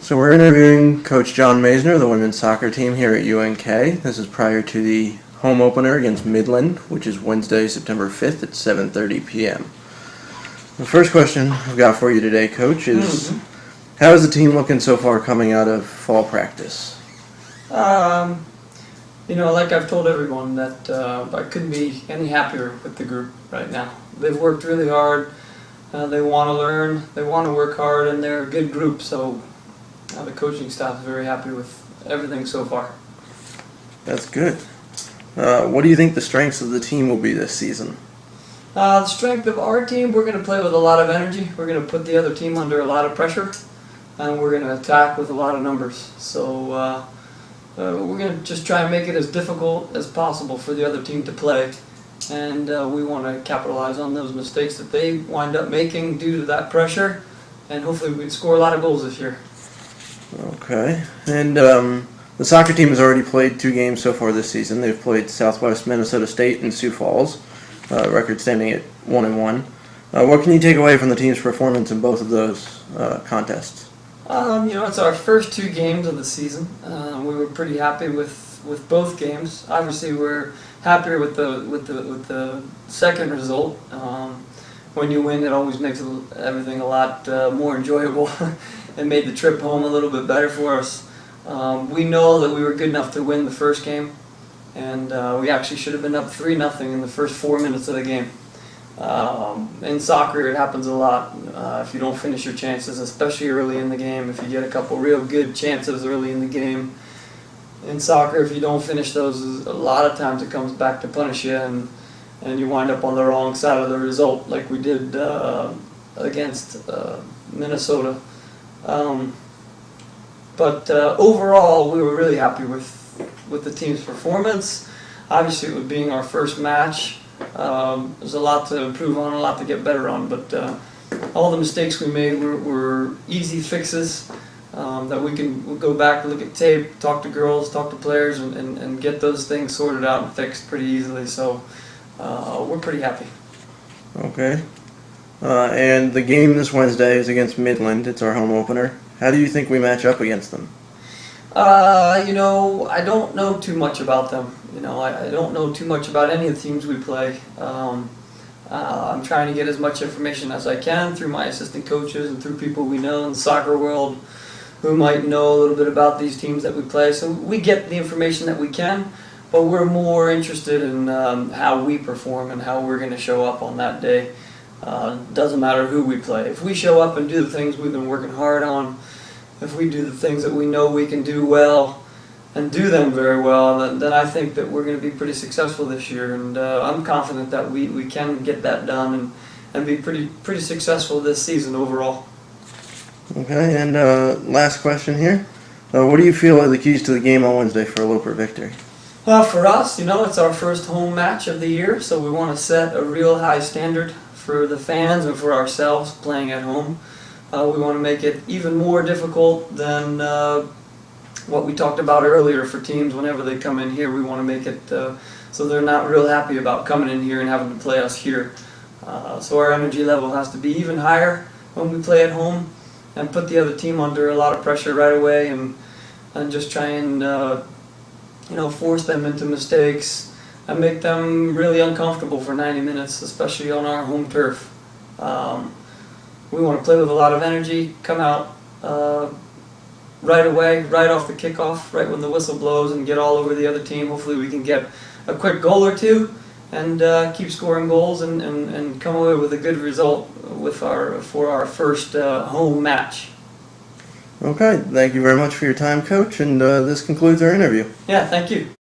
So we're interviewing Coach John Maessner of the women's soccer team here at UNK. This is prior to the home opener against Midland, which is Wednesday, September 5th at 7:30 p.m. The first question I've got for you today, Coach, is how is the team looking so far coming out of fall practice? Like I've told everyone that I couldn't be any happier with the group right now. They've worked really hard. They want to learn. They want to work hard, and they're a good group. So the coaching staff is very happy with everything so far. That's good. What do you think the strengths of the team will be this season? The strength of our team, we're going to play with a lot of energy. We're going to put the other team under a lot of pressure, and we're going to attack with a lot of numbers. So we're going to just try and make it as difficult as possible for the other team to play, and we want to capitalize on those mistakes that they wind up making due to that pressure, and hopefully we can score a lot of goals this year. Okay. And the soccer team has already played 2 games so far this season. They've played Southwest Minnesota State and Sioux Falls, record standing at 1-1. What can you take away from the team's performance in both of those contests? It's our first 2 games of the season. We were pretty happy with both games. Obviously, we're happier with the second result. When you win, it always makes everything a lot more enjoyable. It made the trip home a little bit better for us. We know that we were good enough to win the first game, and we actually should have been up 3-0 in the first 4 minutes of the game. In soccer, it happens a lot. If you don't finish your chances, especially early in the game, if you get a couple real good chances early in the game, in soccer, if you don't finish those, a lot of times it comes back to punish you, and you wind up on the wrong side of the result, like we did against Minnesota. But overall, we were really happy with the team's performance. Obviously, with being our first match, there's a lot to improve on, a lot to get better on, but all the mistakes we made were easy fixes that we'll go back, look at tape, talk to girls, talk to players, and get those things sorted out and fixed pretty easily. So we're pretty happy. Okay. And the game this Wednesday is against Midland. It's our home opener. How do you think we match up against them? I don't know too much about them. I don't know too much about any of the teams we play. I'm trying to get as much information as I can through my assistant coaches and through people we know in the soccer world who might know a little bit about these teams that we play. So we get the information that we can, but we're more interested in how we perform and how we're going to show up on that day. Doesn't matter who we play. If we show up and do the things we've been working hard on, if we do the things that we know we can do well and do them very well, then I think that we're going to be pretty successful this year. And I'm confident that we can get that done and be pretty successful this season overall. Okay, and last question here. What do you feel are the keys to the game on Wednesday for a Loper victory? For us, it's our first home match of the year, so we want to set a real high standard for the fans and for ourselves playing at home. We want to make it even more difficult than what we talked about earlier for teams whenever they come in here. We want to make it so they're not real happy about coming in here and having to play us here. So our energy level has to be even higher when we play at home and put the other team under a lot of pressure right away and just try and force them into mistakes and make them really uncomfortable for 90 minutes, especially on our home turf. We want to play with a lot of energy, come out right away, right off the kickoff, right when the whistle blows, and get all over the other team. Hopefully we can get a quick goal or two and keep scoring goals and come away with a good result for our first home match. Okay, thank you very much for your time, Coach, and this concludes our interview. Yeah, thank you.